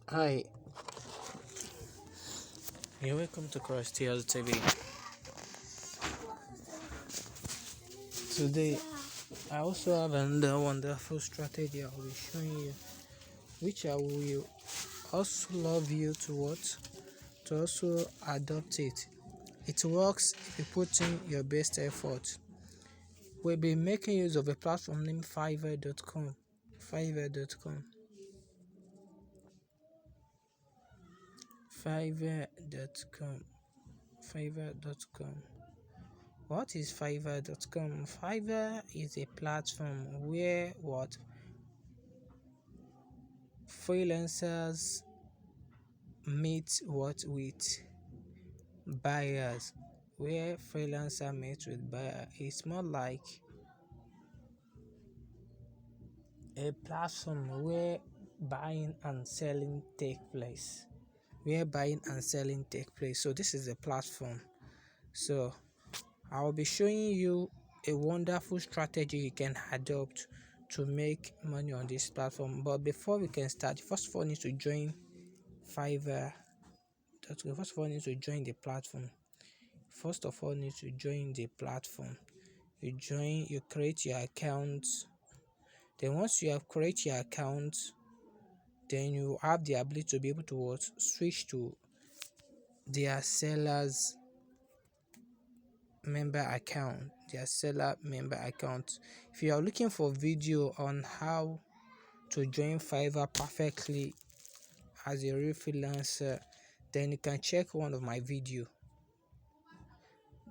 Hi, you're welcome to Christ Tears TV. Today, I also have another wonderful strategy I'll be showing you, which I will also love you to what? To also adopt it. It works if you put in your best effort. We'll be making use of a platform named Fiverr.com. Fiverr.com. Fiverr.com. Fiverr.com. What is Fiverr.com? Fiverr is a platform where what freelancers meet what with buyers. Where freelancer meets with buyer, it's more like a platform where buying and selling take place. Where buying and selling take place. So this is a platform. So I will be showing you a wonderful strategy you can adopt to make money on this platform. But before we can start, first of all, you need to join Fiverr. First of all, you need to join the platform. First of all, you need to join the platform. You create your account. Then once you have created your account, then you have the ability to be able to switch to their sellers member account, their seller member account. If you are looking for video on how to join Fiverr perfectly as a real freelancer, then you can check one of my video.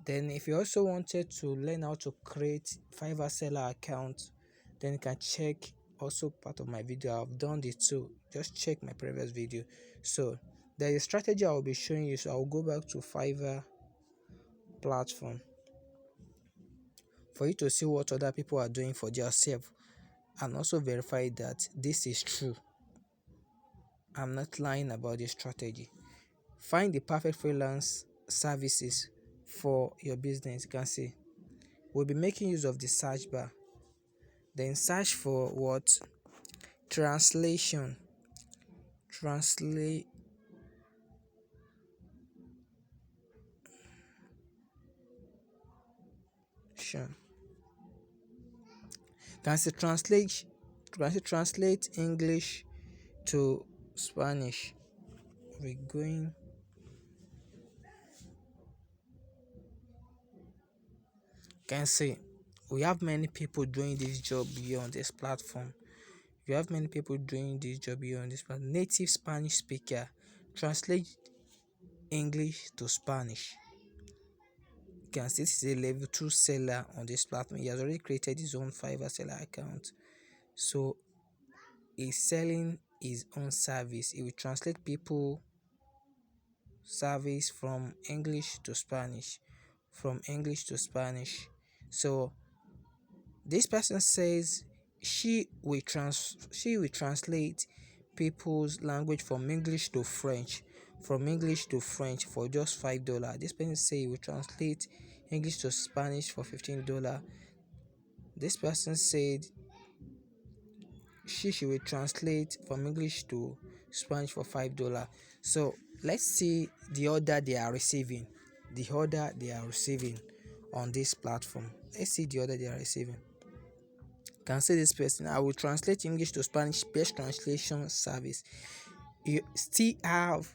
Then if you also wanted to learn how to create Fiverr seller account, then you can check also part of my video. I've done this too. Just check my previous video. So there is a strategy I will be showing you. So I'll go back to Fiverr platform for you to see what other people are doing for themselves and also verify that this is true. I'm not lying about this strategy. Find the perfect freelance services for your business. You can see we'll be making use of the search bar. Then search for what? Translation. Translation. Can say translate English to Spanish. We're going. Can say we have many people doing this job here on this platform. You have many people doing this job here on this platform. Native Spanish speaker translate English to Spanish. You can see this is a level 2 seller on this platform. He has already created his own Fiverr seller account. So he's selling his own service. He will translate people service from English to Spanish. From English to Spanish. So this person says she will translate people's language from English to French. From English to French for just $5. This person say he will translate English to Spanish for $15. This person said she will translate from English to Spanish for $5. So let's see the order they are receiving. The order they are receiving on this platform. Let's see the order they are receiving. Can say this person, I will translate English to Spanish, best translation service. She still have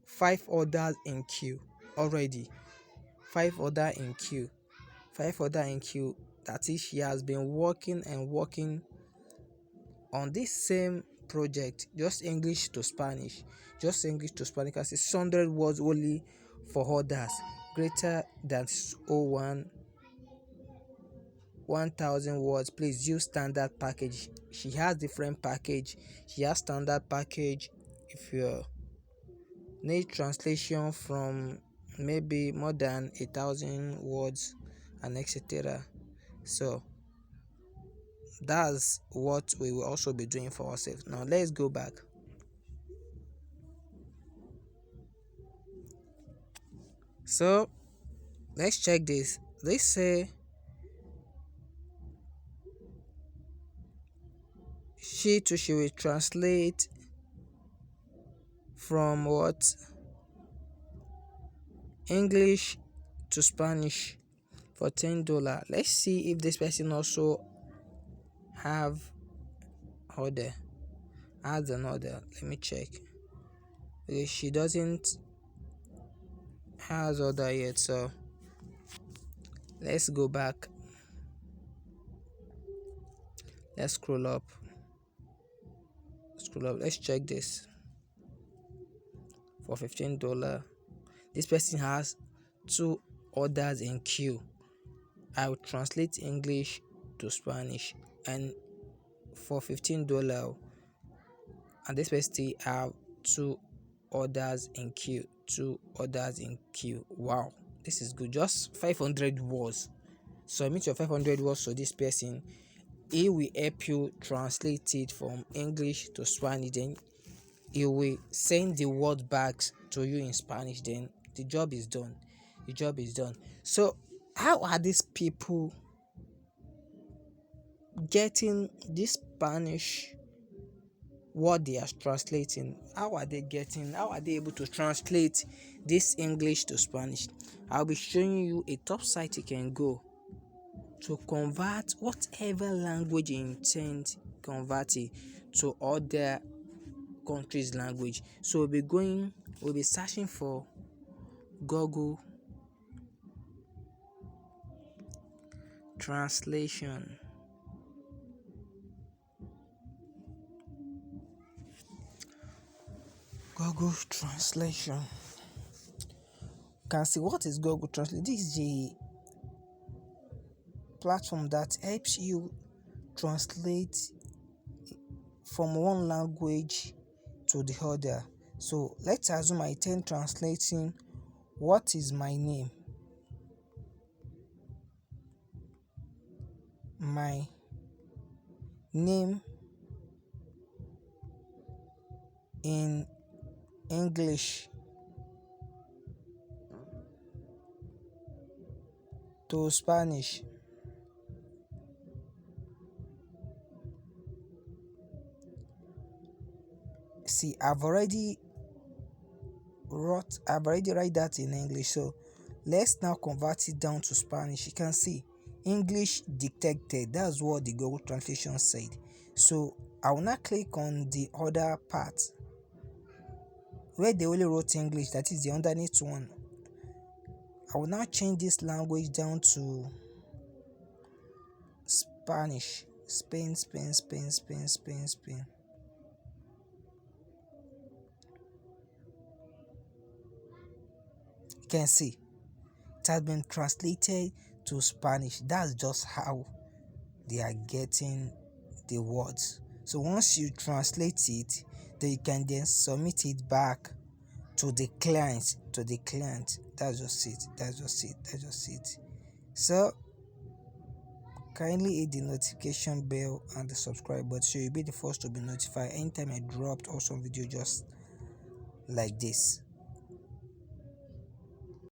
5 orders in queue already. 5 order in queue. 5 order in queue. That is, she has been working and working on this same project, just English to Spanish. Just English to Spanish. Can say 600 words only for orders greater than 1000 words. Please use standard package. She has different package. She has standard package. If you need translation from maybe more than 1000 words and etc. So that's what we will also be doing for ourselves. Now let's go back. So let's check this. They say she will translate from what English to Spanish for $10. Let's see if this person also have order has an order. Let me check. She doesn't has order yet, so let's go back. Let's scroll up. Let's check this for $15. This person has 2 orders in queue. I will translate English to Spanish, and for $15, and this person have 2 orders in queue. Wow, this is good. Just 500 words. Submit your 500 words to this person. He will help you translate it from English to Spanish. Then he will send the word back to you in Spanish. Then the job is done. So how are these people getting this Spanish what they are translating? How are they able to translate this English to Spanish? I'll be showing you a top site you can go to convert whatever language you intend converting to other countries' language. So we'll be searching for Google Translation. Google Translation. You can see what is Google Translate. This is the platform that helps you translate from one language to the other. So let's assume I intend translating what is my name. My name in English to Spanish. See, I've already write that in English. So let's now convert it down to Spanish. You can see English detected. That's what the Google Translation said. So I will now click on the other part where they only wrote English, that is the underneath one. I will now change this language down to Spanish. Spain. You can see it has been translated to Spanish. That's just how they are getting the words. So once you translate it, then you can then submit it back to the client. That's just it. So kindly hit the notification bell and the subscribe button so you'll be the first to be notified anytime I dropped awesome video just like this.